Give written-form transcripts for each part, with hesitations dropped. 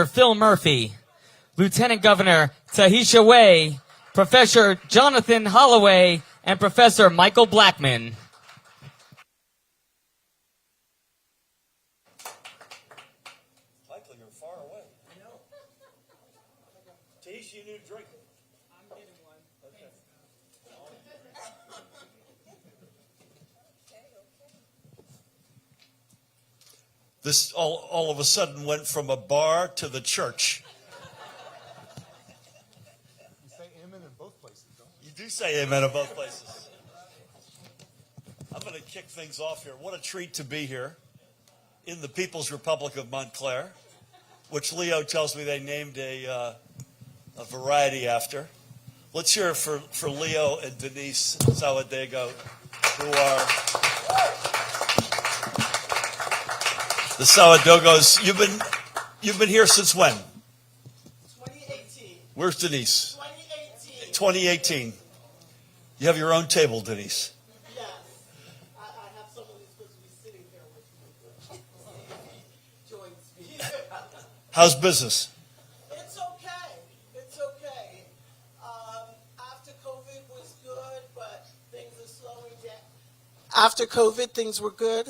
Phil Murphy, Lieutenant Governor Tahisha Way, Professor Jonathan Holloway, and Professor Michael Blackman. Michael, you're far away. I know. Tahisha, you need a drink. I'm getting one. Okay. This all of a sudden went from a bar to the church. You say amen in both places, don't you? You do say amen in both places. I'm going to kick things off here. What a treat to be here in the People's Republic of Montclair, which Leo tells me they named a variety after. Let's hear it for Leo and Denise Sawadego, who are the Sawadogos. You've been here since when? 2018. Where's Denise? 2018. 2018. You have your own table, Denise. Yes. I have someone who's supposed to be sitting here with me. Joins me. How's business? It's okay. It's okay. After COVID was good, but things are slowing down. After COVID, things were good,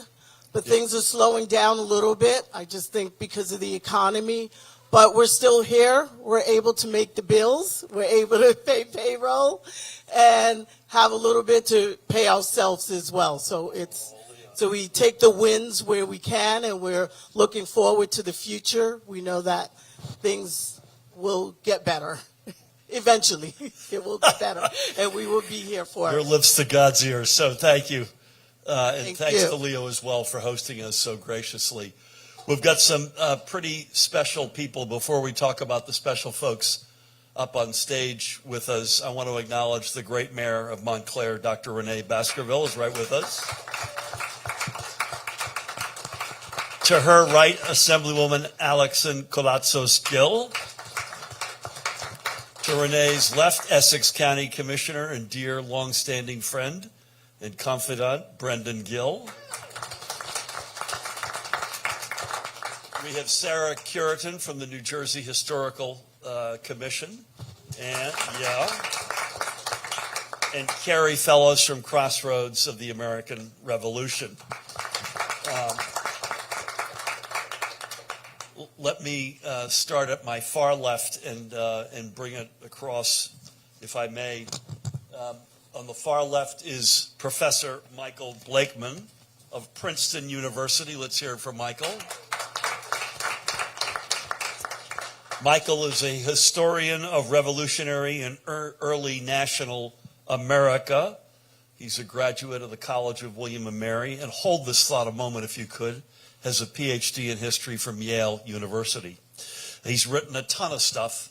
but things are slowing down a little bit. I just think because of the economy. But we're still here. We're able to make the bills. We're able to pay payroll and have a little bit to pay ourselves as well. So we take the wins where we can, and we're looking forward to the future. We know that things will get better. Eventually, it will get better, and we will be here for Your it. lips to God's ears. So thank you. And thanks you. to Leo as well for hosting us so graciously. We've got some pretty special people. Before we talk about the special folks up on stage with us, I want to acknowledge the great mayor of Montclair, Dr. Renee Baskerville, is right with us. To her right, Assemblywoman Alexan Colatzos-Gill. To Renee's left, Essex County Commissioner and dear longstanding friend and confidant, Brendan Gill. We have Sarah Curitan from the New Jersey Historical Commission, and Carrie Fellows from Crossroads of the American Revolution. Let me start at my far left and bring it across, if I may. On the far left is Professor Michael Blakeman of Princeton University. Let's hear it from Michael. Michael is a historian of revolutionary and early national America. He's a graduate of the College of William and Mary, and hold this thought a moment if you could, has a PhD in history from Yale University. He's written a ton of stuff.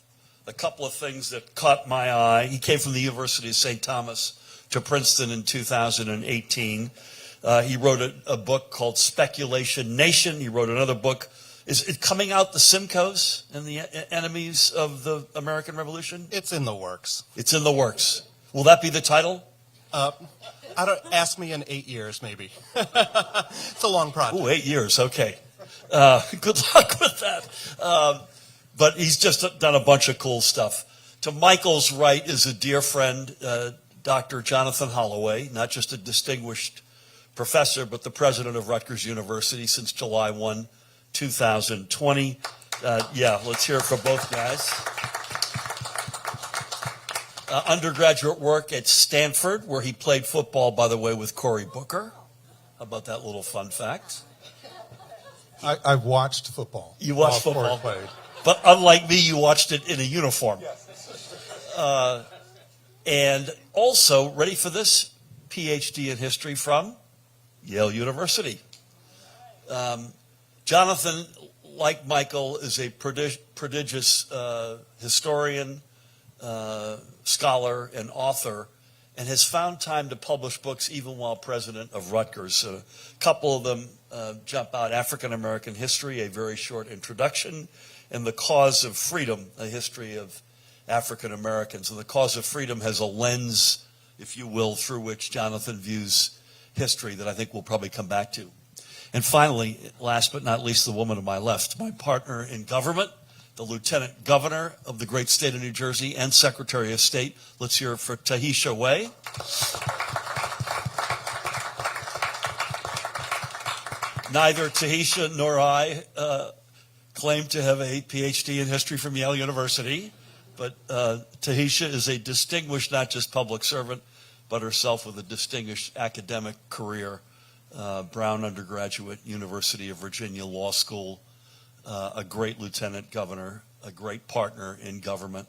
A couple of things that caught my eye. He came from the University of St. Thomas to Princeton in 2018. He wrote a book called Speculation Nation. He wrote another book. Is it coming out, The Simcoes and the Enemies of the American Revolution? It's in the works. It's in the works. Will that be the title? I don't ask me in 8 years, maybe. It's a long project. Ooh, 8 years. Okay. Good luck with that. But he's just done a bunch of cool stuff. To Michael's right is a dear friend, Dr. Jonathan Holloway, not just a distinguished professor, but the president of Rutgers University since July 1, 2020. Let's hear it for both guys. Undergraduate work at Stanford, where he played football, by the way, with Cory Booker. How about that little fun fact? I've watched football. You watched while football? Cory played. But unlike me, you watched it in a uniform. And also, ready for this? PhD in history from Yale University. Jonathan, like Michael, is a prodigious historian, scholar, and author, and has found time to publish books even while president of Rutgers. A couple of them jump out: African American History, a very short introduction, and The Cause of Freedom, a history of African Americans. And The Cause of Freedom has a lens, if you will, through which Jonathan views history that I think we'll probably come back to. And finally, last but not least, the woman to my left, my partner in government, the Lieutenant Governor of the great state of New Jersey and Secretary of State. Let's hear it for Tahisha Way. Neither Tahisha nor I claim to have a PhD in history from Yale University, but Tahisha is a distinguished, not just public servant, but herself with a distinguished academic career. Brown undergraduate, University of Virginia Law School, a great lieutenant governor, a great partner in government,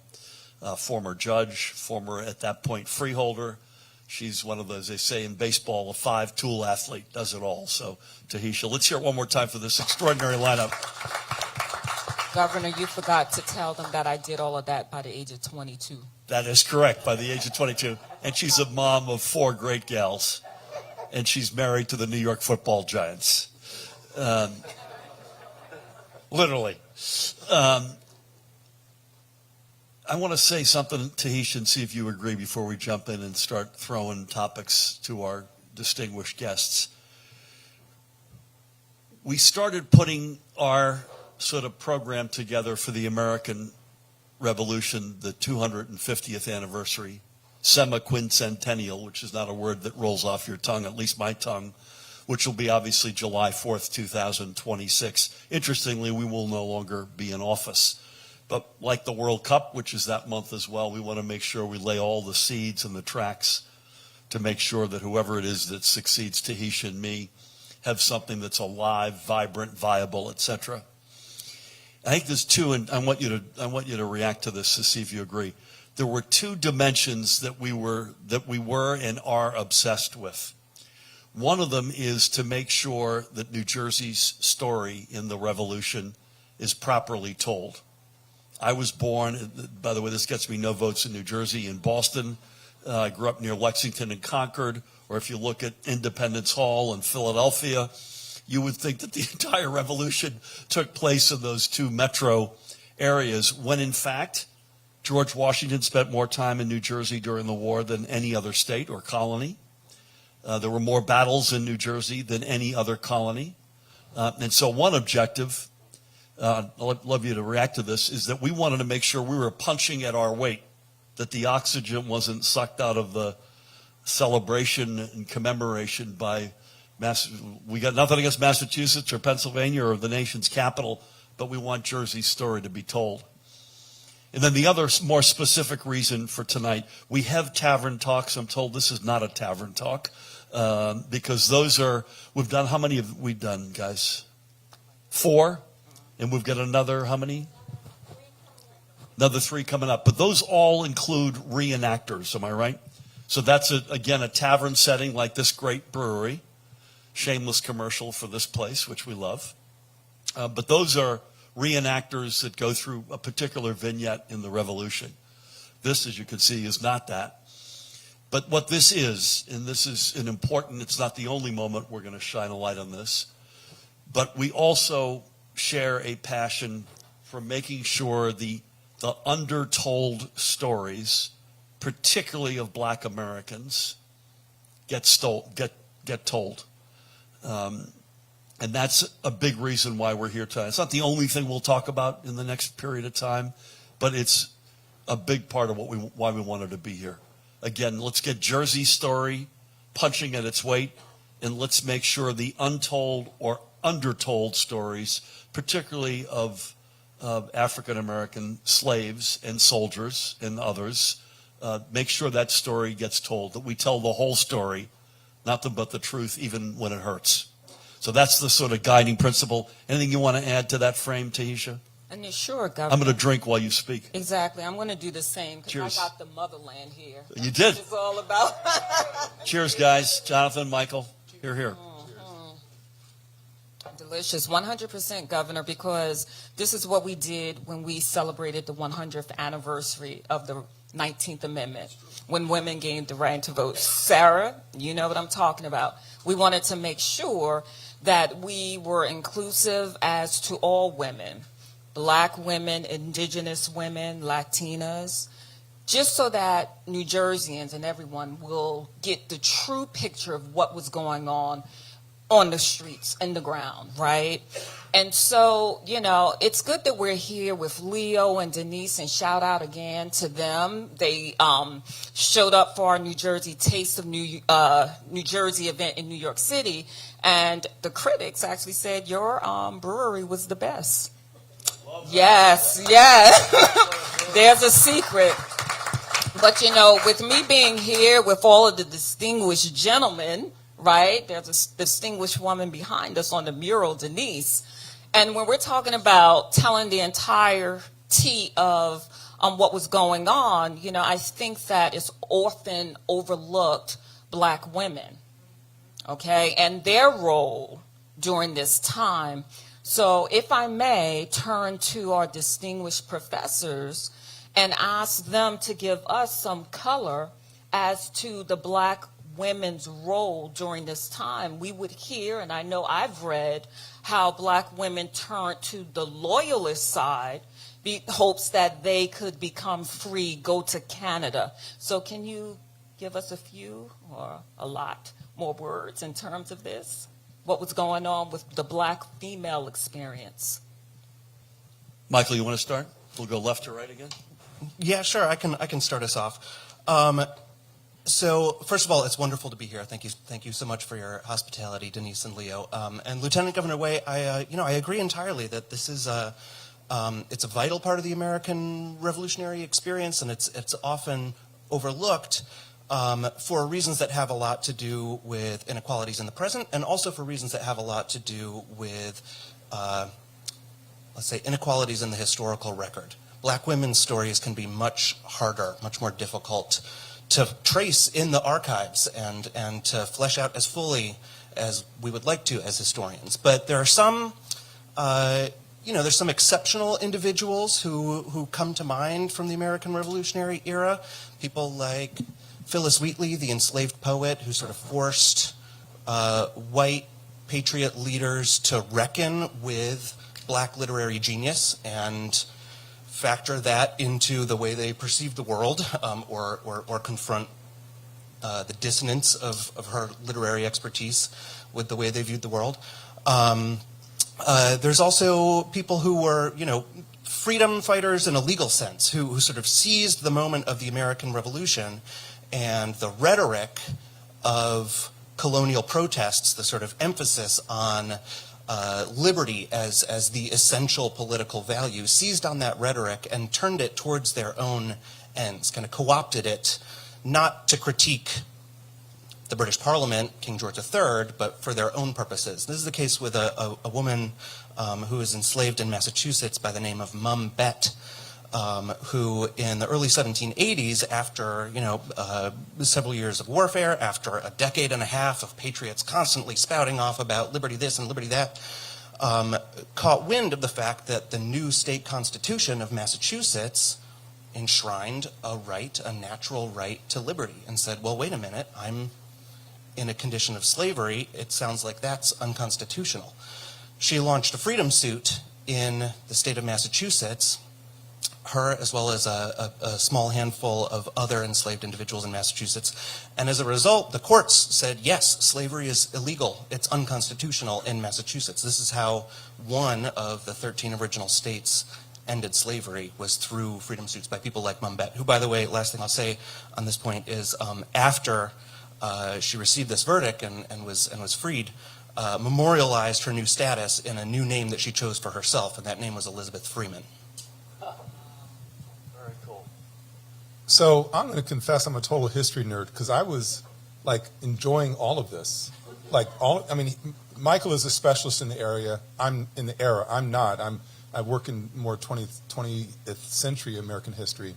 former judge, former, at that point, freeholder. She's one of those, they say in baseball, a five-tool athlete, does it all. So, Tahisha, let's hear it one more time for this extraordinary lineup. Governor, you forgot to tell them that I did all of that by the age of 22. That is correct, by the age of 22. And she's a mom of four great gals. And she's married to the New York Football Giants. Literally. I want to say something, Tahisha, and see if you agree before we jump in and start throwing topics to our distinguished guests. We started putting our sort of program together for the American Revolution, the 250th anniversary, semi-quincentennial, which is not a word that rolls off your tongue, at least my tongue, which will be obviously July 4th, 2026. Interestingly, we will no longer be in office. But like the World Cup, which is that month as well, we want to make sure we lay all the seeds and the tracks to make sure that whoever it is that succeeds Tahisha and me have something that's alive, vibrant, viable, etc. I think there's two, and I want you to react to this to see if you agree. There were two dimensions that we were and are obsessed with. One of them is to make sure that New Jersey's story in the Revolution is properly told. I was born, by the way, this gets me no votes in New Jersey, in Boston. I grew up near Lexington and Concord, or if you look at Independence Hall in Philadelphia, you would think that the entire revolution took place in those two metro areas, when in fact, George Washington spent more time in New Jersey during the war than any other state or colony. There were more battles in New Jersey than any other colony. And so one objective, I'd love you to react to this, is that we wanted to make sure we were punching at our weight, that the oxygen wasn't sucked out of the celebration and commemoration by we got nothing against Massachusetts or Pennsylvania or the nation's capital, but we want Jersey's story to be told. And then the other more specific reason for tonight, we have tavern talks. I'm told this is not a tavern talk, because we've done, how many have we done, guys? 4? And we've got another, how many? Another 3 coming up. But those all include reenactors, am I right? So that's, again, a tavern setting like this great brewery. Shameless commercial for this place, which we love. But those are reenactors that go through a particular vignette in the Revolution. This, as you can see, is not that. But what this is, and this is an important, it's not the only moment we're going to shine a light on this, but we also share a passion for making sure the undertold stories, particularly of Black Americans, get told. And that's a big reason why we're here tonight. It's not the only thing we'll talk about in the next period of time, but it's a big part of why we wanted to be here. Again, let's get Jersey's story punching at its weight, and let's make sure the untold or undertold stories, particularly of African-American slaves and soldiers and others, make sure that story gets told, that we tell the whole story, nothing but the truth, even when it hurts. So that's the sort of guiding principle. Anything you want to add to that frame, Tahisha? And sure, Governor. I'm going to drink while you speak. Exactly. I'm going to do the same because Cheers. I got the motherland here. You did. It's all about. Cheers, guys. Jonathan, Michael, here. Delicious. 100%, Governor, because this is what we did when we celebrated the 100th anniversary of the 19th Amendment, when women gained the right to vote. Sarah, you know what I'm talking about. We wanted to make sure that we were inclusive as to all women, Black women, Indigenous women, Latinas, just so that New Jerseyans and everyone will get the true picture of what was going on on the streets, in the ground, right? And so, it's good that we're here with Leo and Denise, and shout out again to them. They showed up for our New Jersey Taste of New Jersey event in New York City, and the critics actually said your brewery was the best. Yes. There's a secret. But, with me being here with all of the distinguished gentlemen, right? There's a distinguished woman behind us on the mural, Denise. And when we're talking about telling the entirety of what was going on, I think that it's often overlooked Black women, okay, and their role during this time. So if I may turn to our distinguished professors and ask them to give us some color as to the Black women's role during this time, we would hear, and I know I've read, how Black women turned to the loyalist side, hopes that they could become free, go to Canada. So can you give us a few or a lot more words in terms of this? What was going on with the Black female experience? Michael, you want to start? We'll go left to right again. Yeah, sure. I can start us off. So first of all, it's wonderful to be here. Thank you so much for your hospitality, Denise and Leo. And Lieutenant Governor Way, I agree entirely that this is it's a vital part of the American revolutionary experience, and it's often overlooked for reasons that have a lot to do with inequalities in the present, and also for reasons that have a lot to do with, let's say, inequalities in the historical record. Black women's stories can be much harder, much more difficult to trace in the archives and to flesh out as fully as we would like to as historians. But there are some, there's some exceptional individuals who come to mind from the American Revolutionary era. People like Phyllis Wheatley, the enslaved poet, who sort of forced white patriot leaders to reckon with Black literary genius and factor that into the way they perceive the world, or confront the dissonance of her literary expertise with the way they viewed the world. There's also people who were, freedom fighters in a legal sense, who sort of seized the moment of the American Revolution and the rhetoric of colonial protests, the sort of emphasis on liberty as the essential political value, seized on that rhetoric and turned it towards their own ends, kind of co-opted it, not to critique the British Parliament, King George III, but for their own purposes. This is the case with a woman who was enslaved in Massachusetts by the name of Mum Bet, who in the early 1780s, after several years of warfare, after a decade and a half of patriots constantly spouting off about liberty this and liberty that, caught wind of the fact that the new state constitution of Massachusetts enshrined a natural right to liberty, and said, well, wait a minute, I'm in a condition of slavery. It sounds like that's unconstitutional. She launched a freedom suit in the state of Massachusetts, her as well as a small handful of other enslaved individuals in Massachusetts. And as a result, the courts said, yes, slavery is illegal. It's unconstitutional in Massachusetts. This is how one of the 13 original states ended slavery, was through freedom suits by people like Mum Bet, who, by the way, last thing I'll say on this point is after she received this verdict and was freed, memorialized her new status in a new name that she chose for herself, and that name was Elizabeth Freeman. So I'm going to confess I'm a total history nerd, because I was enjoying all of this. Michael is a specialist in the area. I'm in the era. I'm not. I work in more 20th century American history.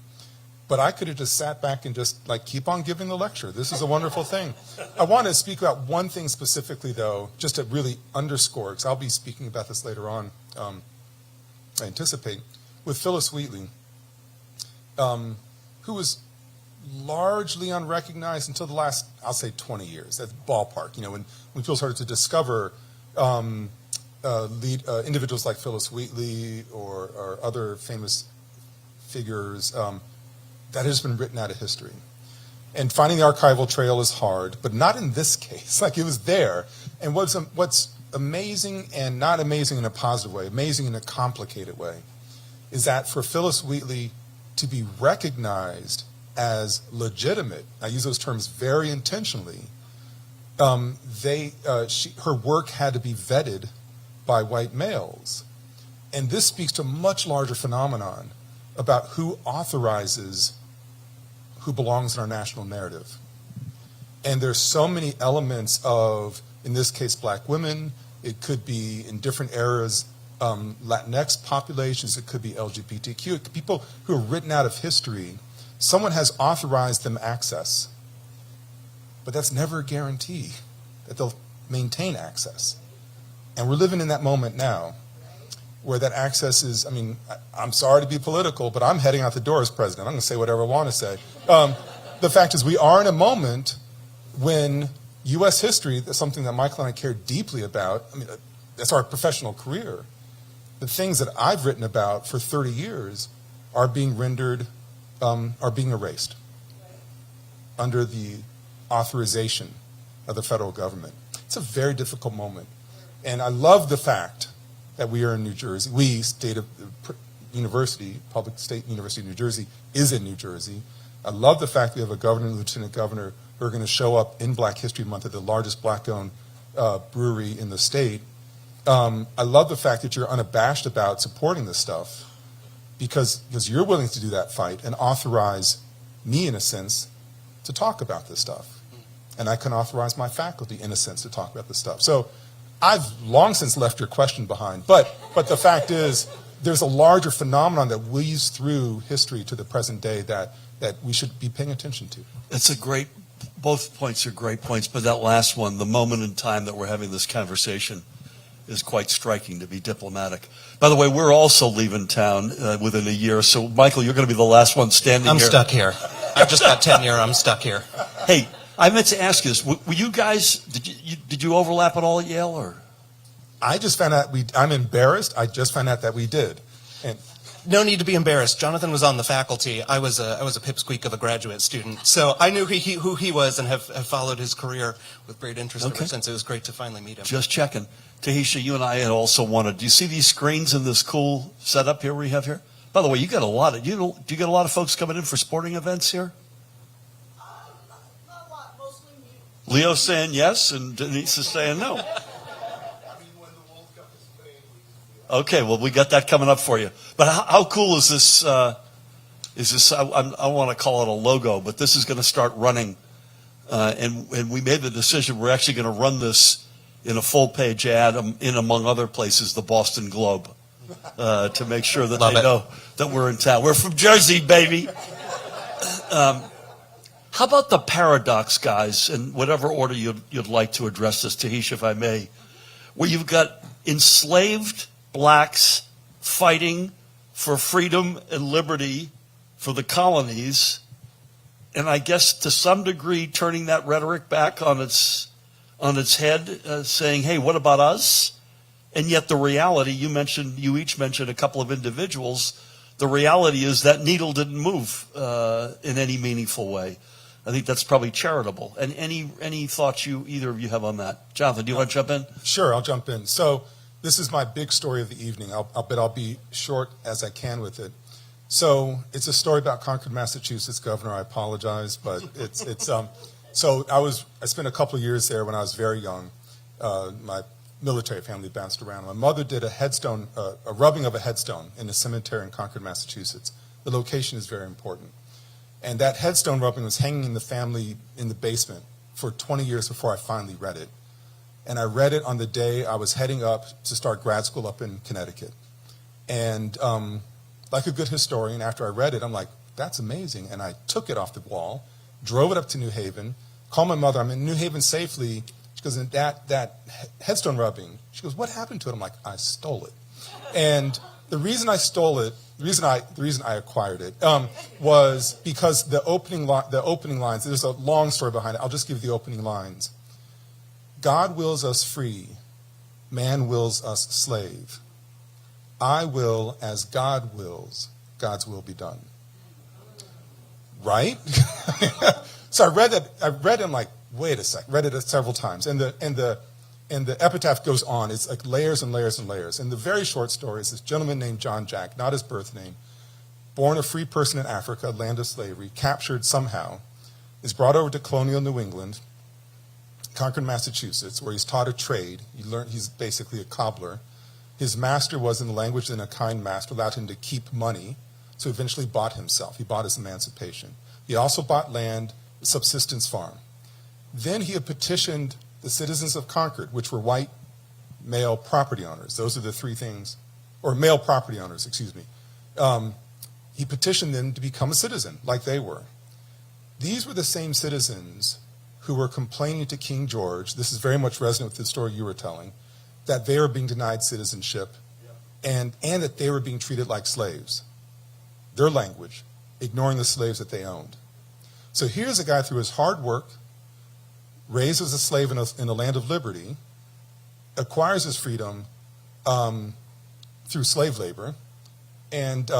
But I could have just sat back and just keep on giving the lecture. This is a wonderful thing. I want to speak about one thing specifically, though, just to really underscore, because I'll be speaking about this later on, I anticipate, with Phyllis Wheatley, who was largely unrecognized until the last, I'll say, 20 years. That's ballpark. When people started to discover individuals like Phyllis Wheatley or other famous figures, that has been written out of history. And finding the archival trail is hard, but not in this case. It was there. And what's amazing, and not amazing in a positive way, amazing in a complicated way, is that for Phyllis Wheatley to be recognized as legitimate, I use those terms very intentionally, her work had to be vetted by white males. And this speaks to a much larger phenomenon about who authorizes who belongs in our national narrative. And there's so many elements of, in this case, black women. It could be in different eras, Latinx populations. It could be LGBTQ. It could be people who are written out of history. Someone has authorized them access. But that's never a guarantee that they'll maintain access. And we're living in that moment now where that access is, I mean, I'm sorry to be political, but I'm heading out the door as president. I'm going to say whatever I want to say. The fact is we are in a moment when U.S. history, that's something that Michael and I care deeply about. I mean, that's our professional career. The things that I've written about for 30 years are being rendered, are being erased under the authorization of the federal government. It's a very difficult moment. And I love the fact that we are in New Jersey. We, Public State University of New Jersey, is in New Jersey. I love the fact we have a governor and lieutenant governor who are going to show up in Black History Month at the largest black-owned brewery in the state. I love the fact that you're unabashed about supporting this stuff because you're willing to do that fight and authorize me, in a sense, to talk about this stuff. And I can authorize my faculty, in a sense, to talk about this stuff. So I've long since left your question behind. But the fact is, there's a larger phenomenon that weaves through history to the present day that we should be paying attention to. It's a great, both points are great points, but that last one, the moment in time that we're having this conversation, is quite striking, to be diplomatic. By the way, we're also leaving town within a year, so Michael, you're going to be the last one standing here. I'm stuck here. I've just got tenure. I'm stuck here. Hey, I meant to ask you this. Were you guys, did you overlap at all at Yale? Or? I just found out, I'm embarrassed. I just found out that we did. And No need to be embarrassed. Jonathan was on the faculty. I was a pipsqueak of a graduate student. So I knew who he was and have followed his career with great interest ever since. It was great to finally meet him. Just checking. Tahisha, you and I had also wanted, do you see these screens in this cool setup here we have here? By the way, you got a lot of, do you get a lot of folks coming in for sporting events here? Not a lot, mostly me. Leo's saying yes, and Denise is saying no. Okay, well, we got that coming up for you. But how cool is this? I want to call it a logo, but this is going to start running. And we made the decision we're actually going to run this in a full-page ad in, among other places, the Boston Globe, to make sure that they know that we're in town. We're from Jersey, baby. How about the paradox, guys, in whatever order you'd like to address this, Tahisha, if I may, where you've got enslaved blacks fighting for freedom and liberty for the colonies, and I guess to some degree turning that rhetoric back on its head, saying, hey, what about us? And yet the reality, you each mentioned a couple of individuals, the reality is that needle didn't move in any meaningful way. I think that's probably charitable. And any thoughts either of you have on that? Jonathan, do you want to jump in? Sure, I'll jump in. So this is my big story of the evening. I'll be short as I can with it. So it's a story about Concord, Massachusetts, Governor. I apologize, but so I spent a couple of years there when I was very young. My military family bounced around. My mother did a headstone, a rubbing of a headstone in a cemetery in Concord, Massachusetts. The location is very important. And that headstone rubbing was hanging in the family in the basement for 20 years before I finally read it. And I read it on the day I was heading up to start grad school up in Connecticut. And like a good historian, after I read it, I'm like, that's amazing. And I took it off the wall, drove it up to New Haven, called my mother. I'm in New Haven safely. She goes, that headstone rubbing. She goes, what happened to it? I'm like, I stole it. And the reason I stole it, the reason I acquired it was because the opening lines, there's a long story behind it. I'll just give you the opening lines. God wills us free, man wills us slave. I will as God wills, God's will be done. Right? So I read it, I'm like, wait a sec, read it several times. And the And the epitaph goes on. It's like layers and layers and layers. And the very short story is this gentleman named John Jack, not his birth name, born a free person in Africa, land of slavery, captured somehow, is brought over to colonial New England, Concord, Massachusetts, where he's taught a trade. He's basically a cobbler. His master was, in the language in a kind master, allowed him to keep money, so he eventually bought himself. He bought his emancipation. He also bought land, a subsistence farm. Then he had petitioned the citizens of Concord, which were white male property owners. Those are the three things, or male property owners, excuse me. He petitioned them to become a citizen, like they were. These were the same citizens who were complaining to King George, this is very much resonant with the story you were telling, that they were being denied citizenship and that they were being treated like slaves. Their language, ignoring the slaves that they owned. So here's a guy through his hard work, raised as a slave in a land of liberty, acquires his freedom through slave labor, and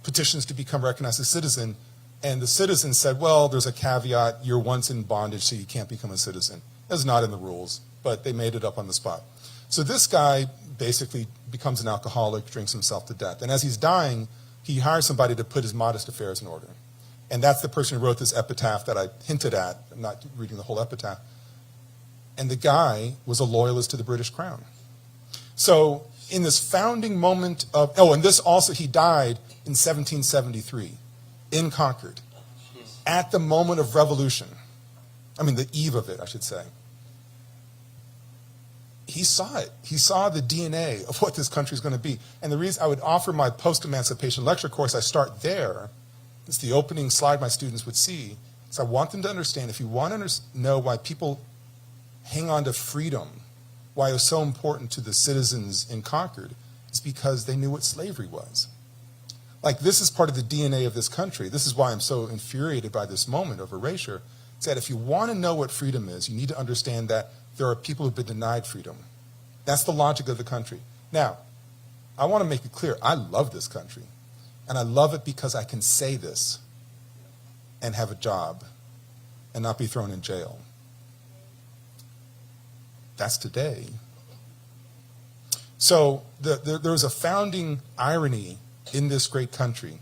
petitions to become recognized as a citizen. And the citizen said, well, there's a caveat, you're once in bondage, so you can't become a citizen. That's not in the rules, but they made it up on the spot. So this guy basically becomes an alcoholic, drinks himself to death. And as he's dying, he hires somebody to put his modest affairs in order. And that's the person who wrote this epitaph that I hinted at. I'm not reading the whole epitaph. And the guy was a loyalist to the British Crown. So in this founding moment of, and this also, he died in 1773 in Concord at the moment of revolution. I mean, the eve of it, I should say. He saw it. He saw the DNA of what this country is going to be. And the reason I would offer my post-emancipation lecture course, I start there. It's the opening slide my students would see. So I want them to understand, if you want to know why people hang on to freedom, why it was so important to the citizens in Concord, it's because they knew what slavery was. Like, this is part of the DNA of this country. This is why I'm so infuriated by this moment of erasure. It's that if you want to know what freedom is, you need to understand that there are people who've been denied freedom. That's the logic of the country. Now, I want to make it clear, I love this country. And I love it because I can say this and have a job and not be thrown in jail. That's today. So there's a founding irony in this great country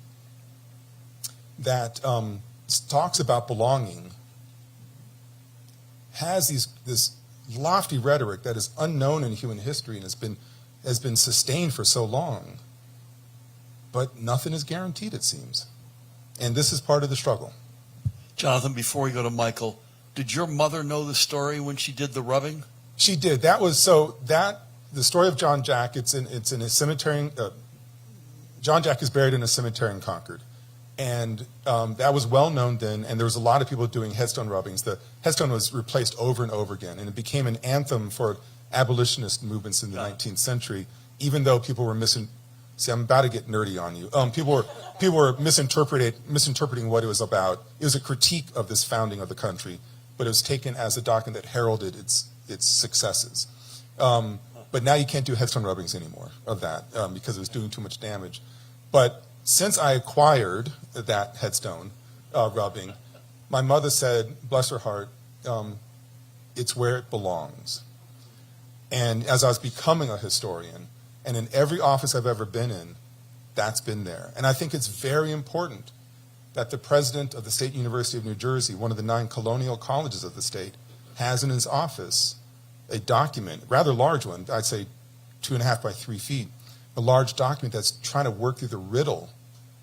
that talks about belonging, has this lofty rhetoric that is unknown in human history and has been sustained for so long. But nothing is guaranteed, it seems. And this is part of the struggle. Jonathan, before we go to Michael, did your mother know the story when she did the rubbing? She did. The story of John Jack, it's in a cemetery. John Jack is buried in a cemetery in Concord. And that was well known then, and there was a lot of people doing headstone rubbings. The headstone was replaced over and over again, and it became an anthem for abolitionist movements in the 19th century, even though people were See, I'm about to get nerdy on you. People were misinterpreting what it was about. It was a critique of this founding of the country, but it was taken as a document that heralded its successes. But now you can't do headstone rubbings anymore of that because it was doing too much damage. But since I acquired that headstone rubbing, my mother said, bless her heart, it's where it belongs. And as I was becoming a historian, and in every office I've ever been in, that's been there. And I think it's very important that the president of the State University of New Jersey, one of the 9 colonial colleges of the state, has in his office a document, rather large one, I'd say 2.5 by 3 feet, a large document that's trying to work through the riddle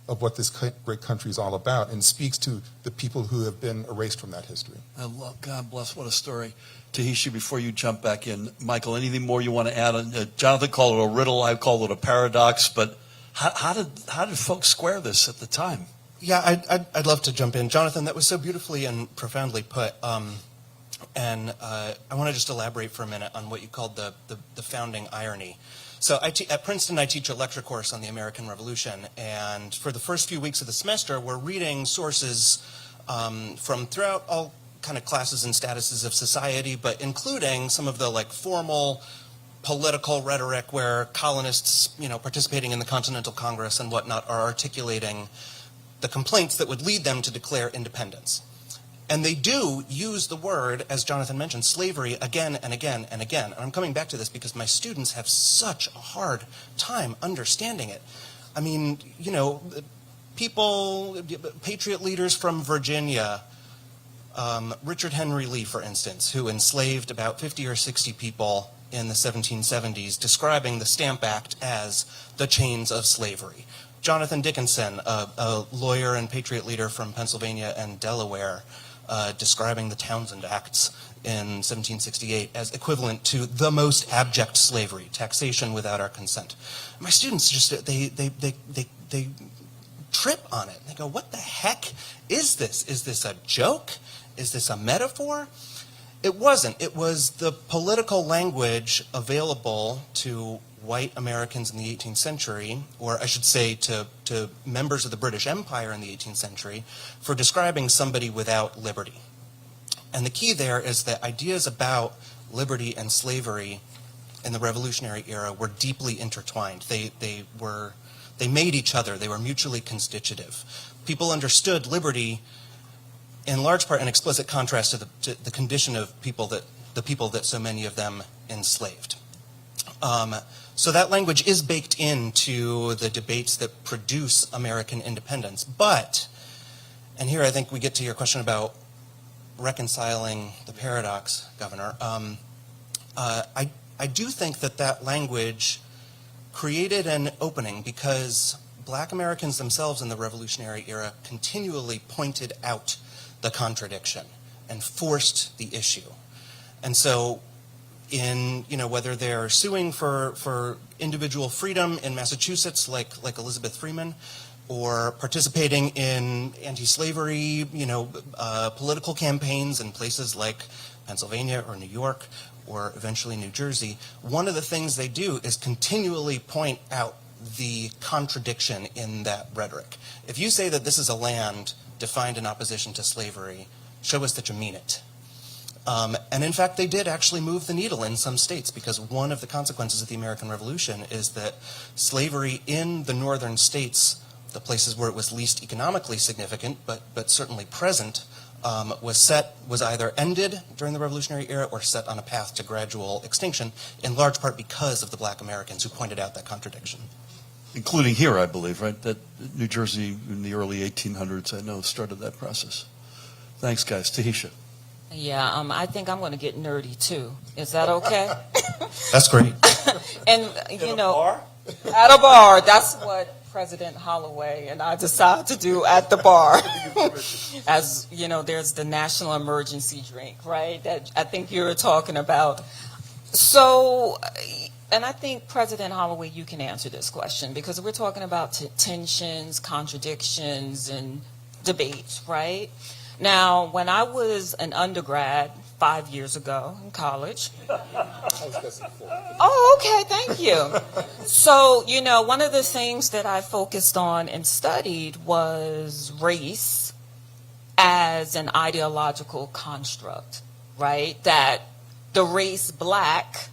of what this great country is all about and speaks to the people who have been erased from that history. I love, God bless, what a story. Tahisha, before you jump back in, Michael, anything more you want to add? Jonathan called it a riddle, I called it a paradox, but how did folks square this at the time? Yeah, I'd love to jump in. Jonathan, that was so beautifully and profoundly put. And I want to just elaborate for a minute on what you called the founding irony. So at Princeton, I teach a lecture course on the American Revolution, and for the first few weeks of the semester, we're reading sources from throughout all kind of classes and statuses of society, but including some of the formal political rhetoric where colonists, participating in the Continental Congress and whatnot, are articulating the complaints that would lead them to declare independence. And they do use the word, as Jonathan mentioned, slavery again and again and again. And I'm coming back to this because my students have such a hard time understanding it. I mean, you know, people, patriot leaders from Virginia, Richard Henry Lee, for instance, who enslaved about 50 or 60 people in the 1770s, describing the Stamp Act as the chains of slavery. Jonathan Dickinson, a lawyer and patriot leader from Pennsylvania and Delaware, describing the Townsend Acts in 1768 as equivalent to the most abject slavery, taxation without our consent. My students just, they trip on it. They go, what the heck is this? Is this a joke? Is this a metaphor? It wasn't. It was the political language available to white Americans in the 18th century, or I should say to members of the British Empire in the 18th century, for describing somebody without liberty. And the key there is that ideas about liberty and slavery in the Revolutionary era were deeply intertwined. They made each other. They were mutually constitutive. People understood liberty in large part in explicit contrast to the condition of the people that so many of them enslaved. So that language is baked into the debates that produce American independence. But, and here I think we get to your question about reconciling the paradox, Governor, I do think that language created an opening because Black Americans themselves in the Revolutionary era continually pointed out the contradiction and forced the issue. And so in, you know, whether they're suing for individual freedom in Massachusetts like Elizabeth Freeman, or participating in anti-slavery, you know, political campaigns in places like Pennsylvania or New York or eventually New Jersey, one of the things they do is continually point out the contradiction in that rhetoric. If you say that this is a land defined in opposition to slavery, show us that you mean it. And in fact, they did actually move the needle in some states, because one of the consequences of the American Revolution is that slavery in the northern states, the places where it was least economically significant, but certainly present, was either ended during the Revolutionary era or set on a path to gradual extinction, in large part because of the Black Americans who pointed out that contradiction. Including here, I believe, right? That New Jersey in the early 1800s, I know, started that process. Thanks, guys. Tahisha. Yeah, I think I'm going to get nerdy too. Is that okay? That's great. And you know, at a bar, that's what President Holloway and I decided to do at the bar. As you know, there's the national emergency drink, right? That I think you were talking about. So, and I think President Holloway, you can answer this question, because we're talking about tensions, contradictions, and debate, right? Now, when I was an undergrad 5 years ago in college. Oh, okay, thank you. So, you know, one of the things that I focused on and studied was race as an ideological construct, right? That the race Black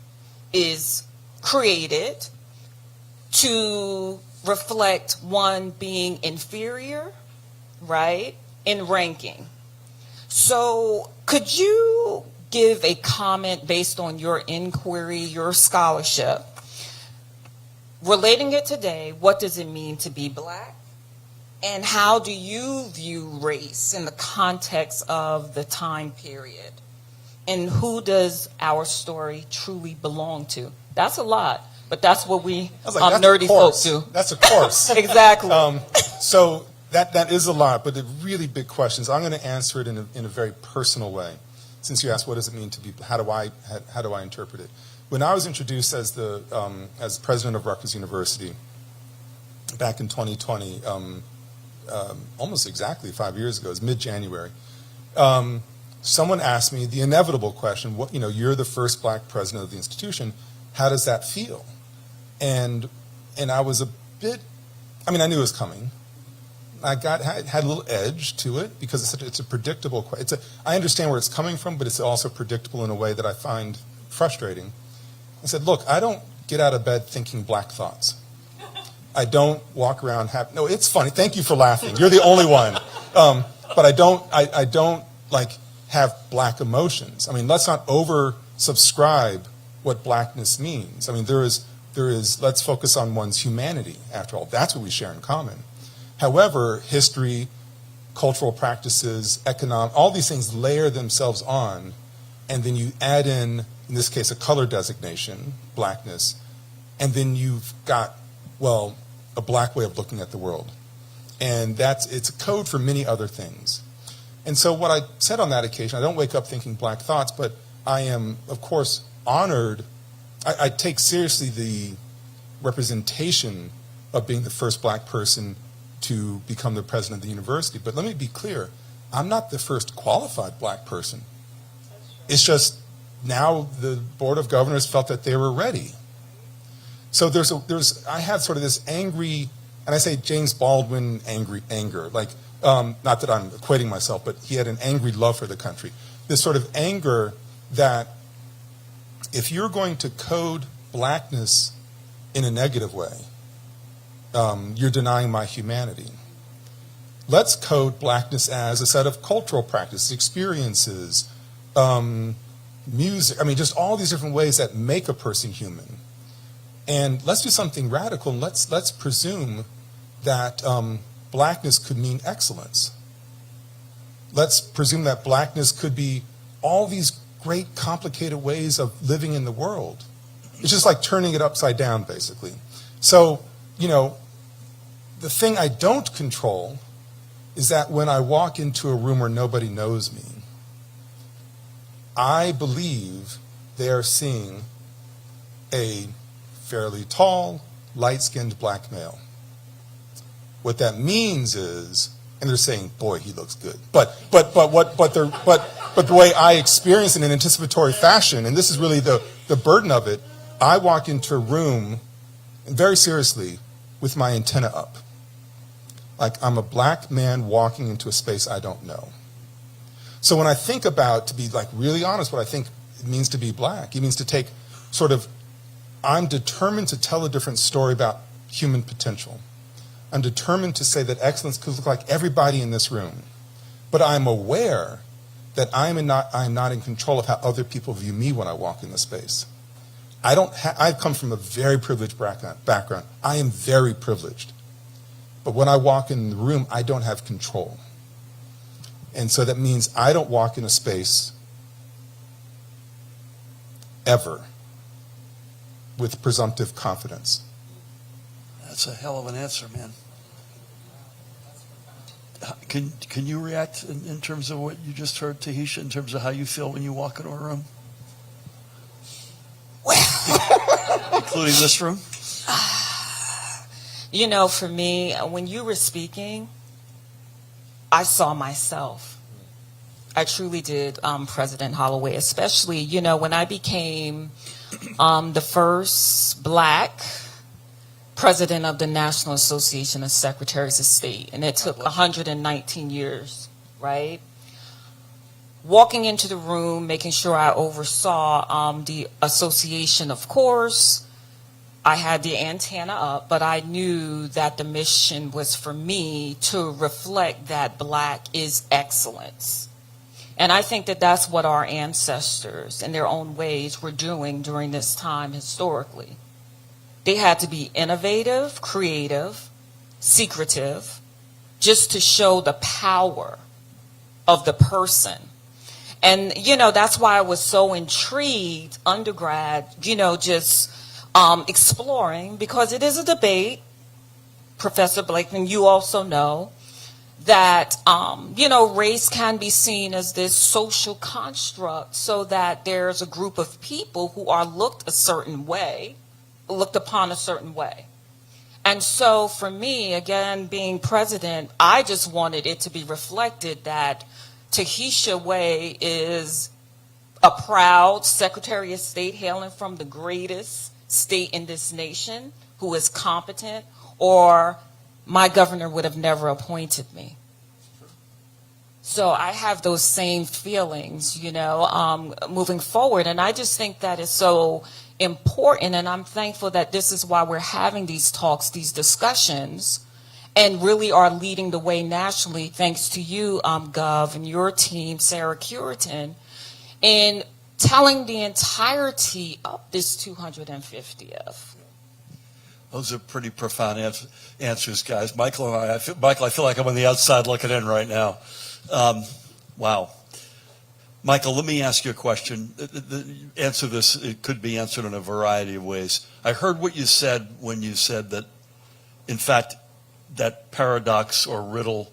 is created to reflect one being inferior, right, in ranking. So could you give a comment based on your inquiry, your scholarship, relating it today? What does it mean to be Black? And how do you view race in the context of the time period? And who does our story truly belong to? That's a lot, but that's what we nerdy folks do. That's a course. Exactly. So that is a lot, but the really big questions. I'm going to answer it in a very personal way. Since you asked, what does it mean to be? How do I interpret it? When I was introduced as as president of Rutgers University back in 2020, almost exactly 5 years ago, it was mid-January. Someone asked me the inevitable question: "What, you're the first Black president of the institution. How does that feel?" And I was a bit. I mean, I knew it was coming. I had a little edge to it because it's a predictable. I understand where it's coming from, but it's also predictable in a way that I find frustrating. I said, "Look, I don't get out of bed thinking Black thoughts. I don't walk around happy." No, it's funny. Thank you for laughing. You're the only one. But I don't like have black emotions. I mean, let's not oversubscribe what blackness means. I mean, there is, let's focus on one's humanity, after all. That's what we share in common. However, history, cultural practices, economic, all these things layer themselves on, and then you add in this case, a color designation, blackness, and then you've got, well, a black way of looking at the world. And it's a code for many other things. And so what I said on that occasion, I don't wake up thinking black thoughts, but I am, of course, honored. I take seriously the representation of being the first black person to become the president of the university. But let me be clear, I'm not the first qualified black person. It's just now the Board of Governors felt that they were ready. So I had sort of this angry, and I say James Baldwin anger, like, not that I'm equating myself, but he had an angry love for the country. This sort of anger that if you're going to code blackness in a negative way, you're denying my humanity. Let's code blackness as a set of cultural practices, experiences, music, I mean, just all these different ways that make a person human. And let's do something radical, and let's presume that blackness could mean excellence. Let's presume that blackness could be all these great, complicated ways of living in the world. It's just like turning it upside down, basically. So, you know, the thing I don't control is that when I walk into a room where nobody knows me, I believe they are seeing a fairly tall, light-skinned black male. What that means is, and they're saying, "Boy, he looks good." But the way I experience it in anticipatory fashion, and this is really the burden of it, I walk into a room, and very seriously, with my antenna up, like I'm a black man walking into a space I don't know. So when I think about, to be like really honest, what I think it means to be black, it means to take sort of, I'm determined to tell a different story about human potential. I'm determined to say that excellence could look like everybody in this room. But I'm aware that I'm not in control of how other people view me when I walk in the space. I've come from a very privileged background. I am very privileged. But when I walk in the room, I don't have control. And so that means I don't walk in a space ever with presumptive confidence. That's a hell of an answer, man. Can you react in terms of what you just heard, Tahisha, in terms of how you feel when you walk into a room? Including this room? You know, for me, when you were speaking, I saw myself. I truly did, President Holloway, especially, you know, when I became the first black president of the National Association of Secretaries of State, and it took 119 years, right? Walking into the room, making sure I oversaw the association, of course. I had the antenna up, but I knew that the mission was for me to reflect that black is excellence. And I think that that's what our ancestors, in their own ways, were doing during this time historically. They had to be innovative, creative, secretive, just to show the power of the person. And, you know, that's why I was so intrigued, undergrad, you know, just exploring, because it is a debate, Professor Blakeman, you also know, that, you know, race can be seen as this social construct so that there's a group of people who are looked upon a certain way. And so for me, again, being president, I just wanted it to be reflected that Tahisha Way is a proud Secretary of State hailing from the greatest state in this nation who is competent, or my governor would have never appointed me. So I have those same feelings, you know, moving forward. And I just think that is so important. And I'm thankful that this is why we're having these talks, these discussions. and really are leading the way nationally, thanks to you, Gov, and your team, Sarah Curitan, in telling the entirety of this 250th. Those are pretty profound answers, guys. Michael and Michael, I feel like I'm on the outside looking in right now. Wow. Michael, let me ask you a question. Answer this. It could be answered in a variety of ways. I heard what you said when you said that, in fact, that paradox or riddle,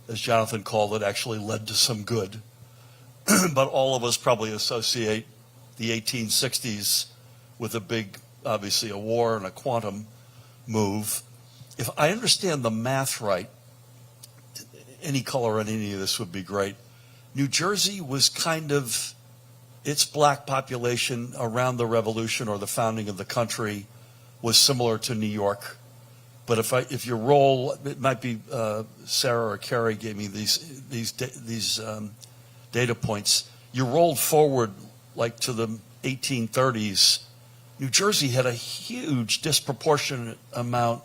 as Jonathan called it, actually led to some good. But all of us probably associate the 1860s with a big, obviously, a war and a quantum move. If I understand the math right, any color on any of this would be great. New Jersey was kind of, its black population around the Revolution or the founding of the country was similar to New York. But if you roll, it might be Sarah or Carrie gave me these data points. You rolled forward like to the 1830s. New Jersey had a huge disproportionate amount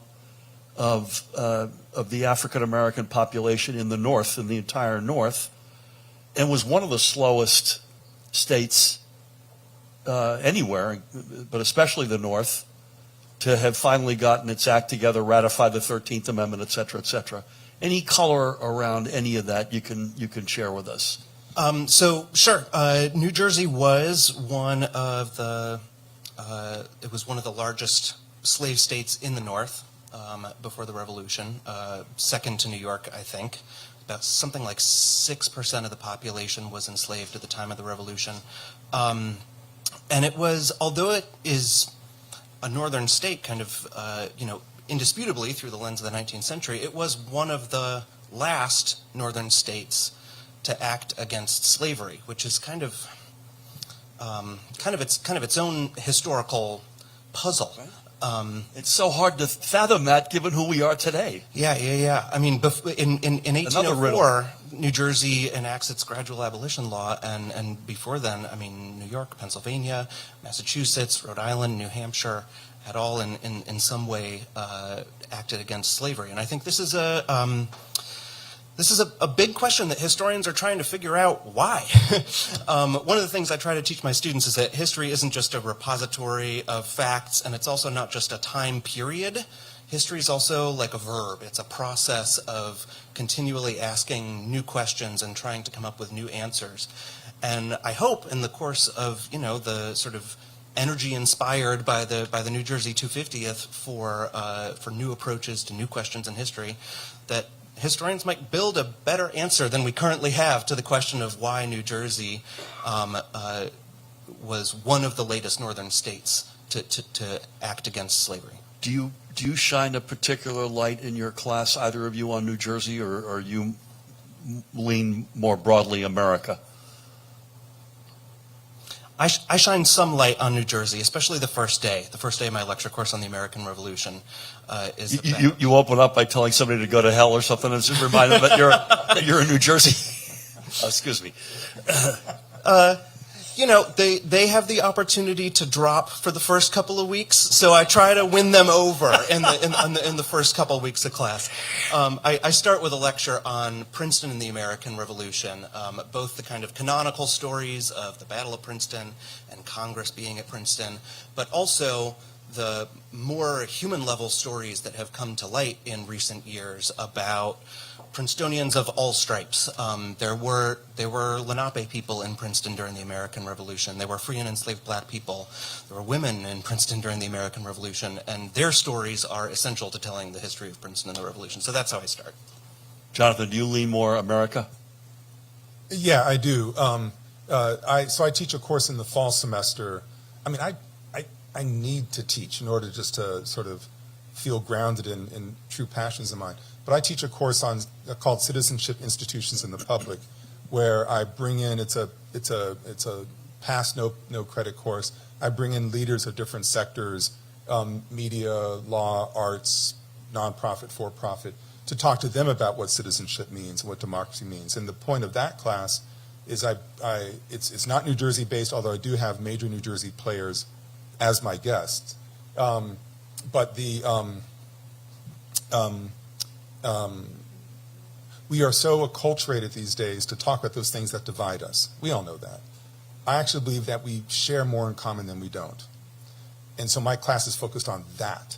of the African American population in the North, in the entire North, and was one of the slowest states anywhere, but especially the North, to have finally gotten its act together, ratified the 13th Amendment, et cetera, et cetera. Any color around any of that you can share with us? Sure. New Jersey was one of the largest slave states in the North before the Revolution, second to New York, I think. About something like 6% of the population was enslaved at the time of the Revolution. And it was, although it is a northern state, kind of, indisputably through the lens of the 19th century, it was one of the last northern states to act against slavery, which is kind of its own historical puzzle. It's so hard to fathom that, given who we are today. Yeah. I mean, in 1804, riddle. New Jersey enacts its gradual abolition law, and before then, I mean, New York, Pennsylvania, Massachusetts, Rhode Island, New Hampshire had all in some way acted against slavery. And I think this is a big question that historians are trying to figure out why. One of the things I try to teach my students is that history isn't just a repository of facts, and it's also not just a time period. History is also like a verb. It's a process of continually asking new questions and trying to come up with new answers. And I hope in the course of, the sort of energy inspired by the New Jersey 250th for new approaches to new questions in history, that historians might build a better answer than we currently have to the question of why New Jersey was one of the latest northern states to act against slavery. Do you shine a particular light in your class, either of you, on New Jersey, or you lean more broadly America? I shine some light on New Jersey, especially the first day. The first day of my lecture course on the American Revolution is you open up by telling somebody to go to hell or something, and just remind them that you're in New Jersey. Excuse me. They have the opportunity to drop for the first couple of weeks, so I try to win them over in the first couple of weeks of class. I start with a lecture on Princeton and the American Revolution, both the kind of canonical stories of the Battle of Princeton and Congress being at Princeton, but also the more human-level stories that have come to light in recent years about Princetonians of all stripes. There were Lenape people in Princeton during the American Revolution. There were free and enslaved black people. There were women in Princeton during the American Revolution, and their stories are essential to telling the history of Princeton and the Revolution. So that's how I start. Jonathan, do you lean more America? Yeah, I do. So I teach a course in the fall semester. I mean, I need to teach in order just to sort of feel grounded in true passions of mine. But I teach a course called Citizenship Institutions in the Public, where I bring in it's a pass no credit course. I bring in leaders of different sectors, media, law, arts, nonprofit, for-profit, to talk to them about what citizenship means and what democracy means. And the point of that class is it's not New Jersey based, although I do have major New Jersey players as my guests. But we are so acculturated these days to talk about those things that divide us. We all know that. I actually believe that we share more in common than we don't. And so my class is focused on that.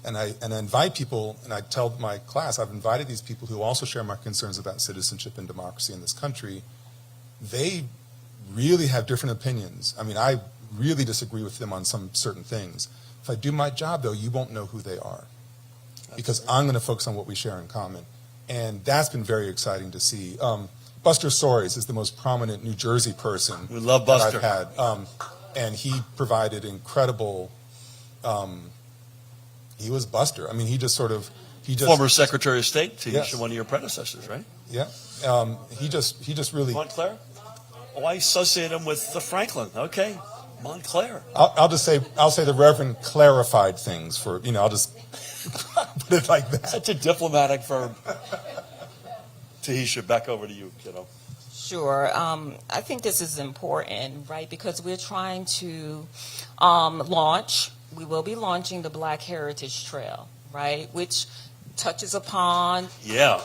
And I invite people, and I tell my class, I've invited these people who also share my concerns about citizenship and democracy in this country. They really have different opinions. I mean, I really disagree with them on some certain things. If I do my job, though, you won't know who they are. Because I'm going to focus on what we share in common. And that's been very exciting to see. Buster Soares is the most prominent New Jersey person We love Buster. that I've had. And he provided incredible, he was Buster. I mean, he just Former Secretary of State to Yes. one of your predecessors, right? yeah, he just really, Montclair? Oh, I associate him with the Franklin. Okay, Montclair. I'll say the Reverend clarified things for, I'll just put it like that. Such a diplomatic verb. Tahisha, back over to you, kiddo. Sure. I think this is important, right? Because we're trying to we will be launching the Black Heritage Trail, right? Which touches upon, Yeah.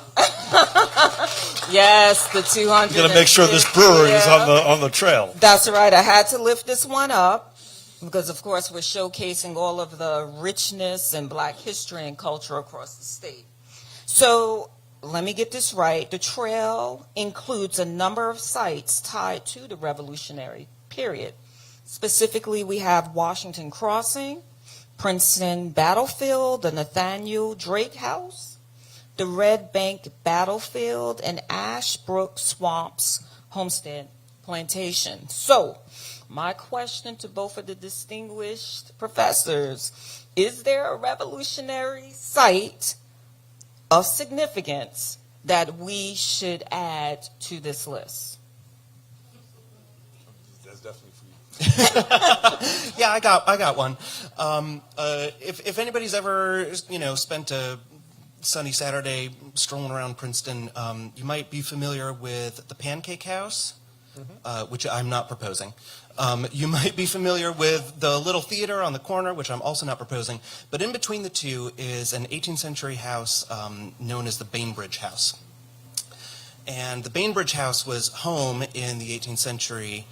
yes, the 200. We're going to make sure this brewery is on the trail. That's right. I had to lift this one up because, of course, we're showcasing all of the richness and Black history and culture across the state. So let me get this right. The trail includes a number of sites tied to the Revolutionary period. Specifically, we have Washington Crossing, Princeton Battlefield, the Nathaniel Drake House, the Red Bank Battlefield, and Ashbrook Swamps Homestead Plantation. So, my question to both of the distinguished professors, is there a revolutionary site of significance that we should add to this list? That's definitely for you. Yeah, I got one. If anybody's ever spent a sunny Saturday strolling around Princeton, you might be familiar with the Pancake House, which I'm not proposing. You might be familiar with the Little Theater on the corner, which I'm also not proposing. But in between the two is an 18th century house known as the Bainbridge House. And the Bainbridge House was home in the 18th century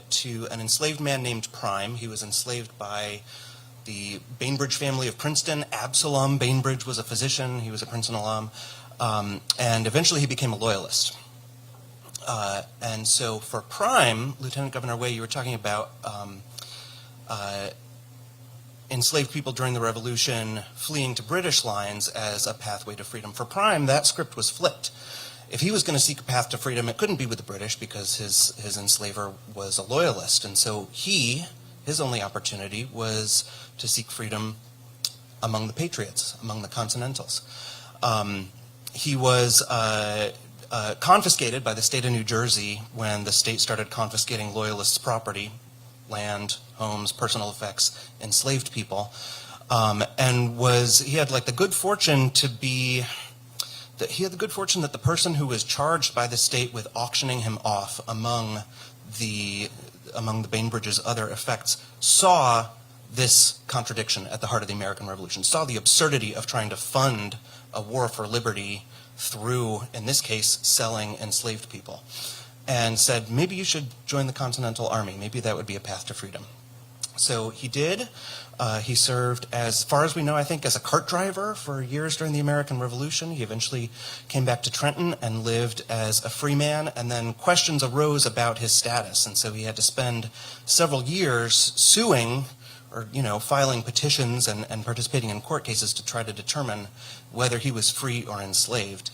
to an enslaved man named Prime. He was enslaved by the Bainbridge family of Princeton. Absalom Bainbridge was a physician. He was a Princeton alum. And eventually he became a loyalist. And so for Prime, Lieutenant Governor Way, you were talking about enslaved people during the Revolution fleeing to British lines as a pathway to freedom. For Prime, that script was flipped. If he was going to seek a path to freedom, it couldn't be with the British because his enslaver was a loyalist. And so his only opportunity was to seek freedom among the patriots, among the Continentals. He was confiscated by the state of New Jersey when the state started confiscating loyalists' property, land, homes, personal effects, enslaved people, and he had the good fortune that the person who was charged by the state with auctioning him off among the Bainbridge's other effects saw this contradiction at the heart of the American Revolution, saw the absurdity of trying to fund a war for liberty through, in this case, selling enslaved people, and said, maybe you should join the Continental Army. Maybe that would be a path to freedom. So he did. He served, as far as we know, I think, as a cart driver for years during the American Revolution. He eventually came back to Trenton and lived as a free man, and then questions arose about his status, and so he had to spend several years suing or filing petitions and participating in court cases to try to determine whether he was free or enslaved,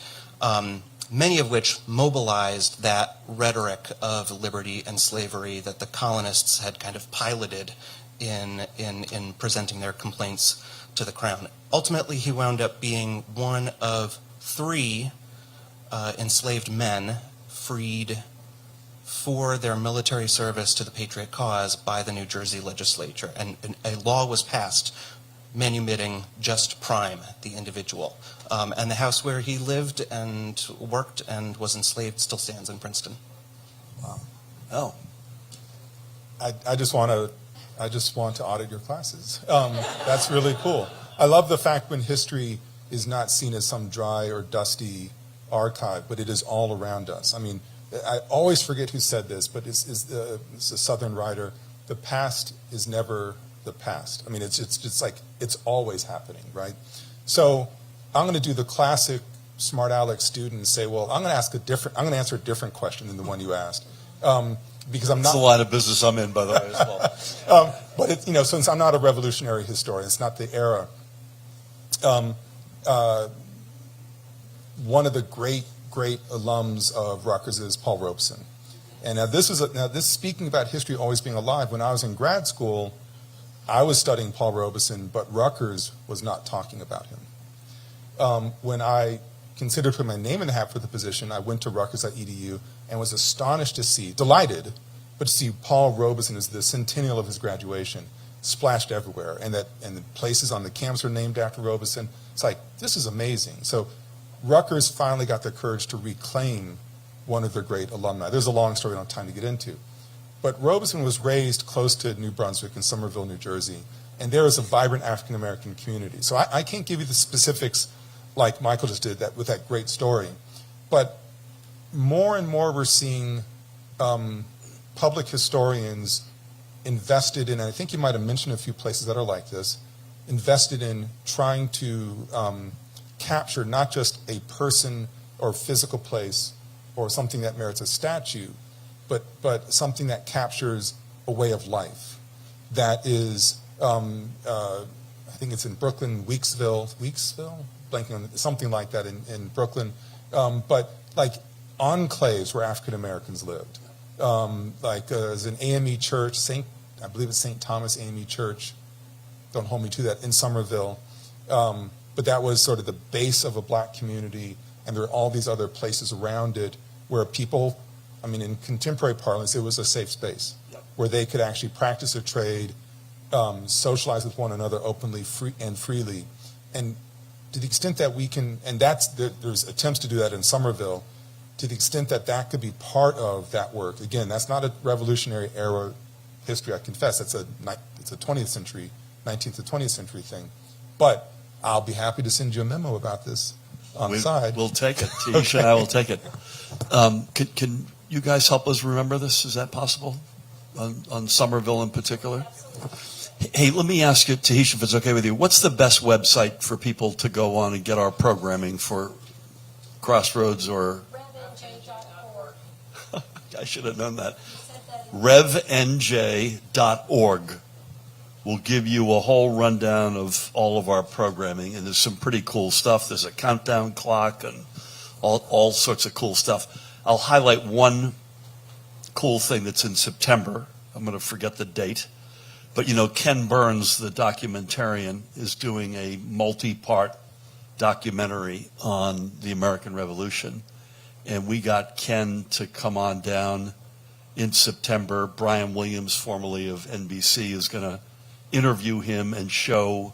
many of which mobilized that rhetoric of liberty and slavery that the colonists had kind of piloted in presenting their complaints to the Crown. Ultimately, he wound up being one of 3 enslaved men freed for their military service to the Patriot cause by the New Jersey legislature. And a law was passed manumitting just Prime, the individual. And the house where he lived and worked and was enslaved still stands in Princeton. Wow. Oh. I just want to audit your classes. That's really cool. I love the fact when history is not seen as some dry or dusty archive, but it is all around us. I mean, I always forget who said this, but it's a Southern writer. The past is never the past. I mean, it's like it's always happening, right? So I'm going to do the classic smart aleck student and say, well, I'm going to answer a different question than the one you asked, because I'm That's not the line of business I'm in, by the way, as well. but it's, since I'm not a revolutionary historian, it's not the era. One of the great alums of Rutgers is Paul Robeson. And this speaking about history always being alive. When I was in grad school, I was studying Paul Robeson, but Rutgers was not talking about him. When I considered putting my name in the hat for the position, I went to Rutgers.edu and was astonished to see, delighted, but to see Paul Robeson as the centennial of his graduation splashed everywhere, and the places on the campus are named after Robeson. It's like, this is amazing. So Rutgers finally got the courage to reclaim one of their great alumni. There's a long story I don't have time to get into. But Robeson was raised close to New Brunswick in Somerville, New Jersey, and there is a vibrant African-American community. So I can't give you the specifics like Michael just did with that great story. But more and more we're seeing public historians invested in, and I think you might have mentioned a few places that are like this, invested in trying to capture not just a person or physical place or something that merits a statue, but something that captures a way of life that is, I think it's in Brooklyn, Weeksville, blanking on something like that in Brooklyn, but like enclaves where African Americans lived. There's an AME church, I believe it's St. Thomas AME Church, don't hold me to that, in Somerville. But that was sort of the base of a black community, and there are all these other places around it where people, I mean, in contemporary parlance, it was a safe space where they could actually practice their trade, socialize with one another openly and freely. And to the extent that we can, and there's attempts to do that in Somerville, to the extent that that could be part of that work. Again, that's not a revolutionary era history, I confess. It's a 20th century, 19th to 20th century thing. But I'll be happy to send you a memo about this on the side. We'll take it. Tahisha and I will take it. Can you guys help us remember this? Is that possible? On Somerville in particular? Hey, let me ask you, Tahisha, if it's okay with you, what's the best website for people to go on and get our programming for Crossroads or... RevNJ.org. I should have known that. RevNJ.org will give you a whole rundown of all of our programming, and there's some pretty cool stuff. There's a countdown clock and all sorts of cool stuff. I'll highlight one cool thing that's in September. I'm going to forget the date. But, Ken Burns, the documentarian, is doing a multi-part documentary on the American Revolution. And we got Ken to come on down in September. Brian Williams, formerly of NBC, is going to interview him and show,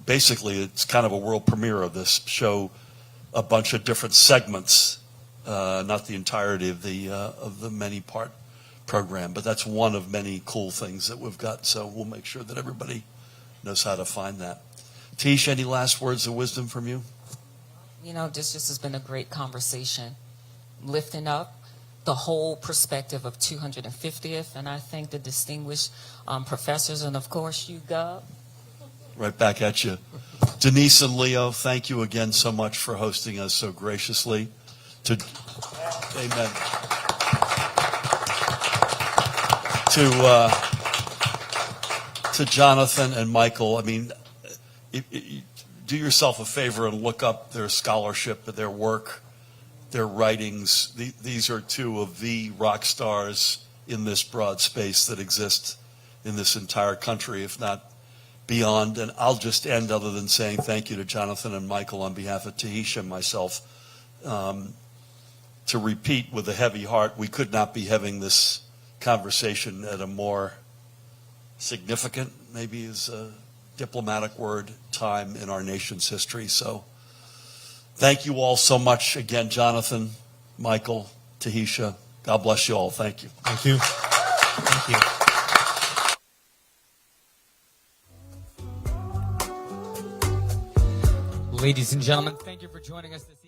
basically it's kind of a world premiere of this, show a bunch of different segments, not the entirety of the many-part program, but that's one of many cool things that we've got, so we'll make sure that everybody knows how to find that. Tish, any last words of wisdom from you? This just has been a great conversation, lifting up the whole perspective of 250th, and I thank the distinguished professors, and of course you, Gov. Right back at you. Denise and Leo, thank you again so much for hosting us so graciously. Amen. To Jonathan and Michael, I mean, do yourself a favor and look up their scholarship, their work, their writings. These are two of the rock stars in this broad space that exist in this entire country, if not beyond. And I'll just end other than saying thank you to Jonathan and Michael on behalf of Tahisha and myself. To repeat with a heavy heart, we could not be having this conversation at a more significant, maybe is a diplomatic word, time in our nation's history. So thank you all so much. Again, Jonathan, Michael, Tahisha, God bless you all. Thank you. Thank you. Thank you. Ladies and gentlemen, thank you for joining us this evening.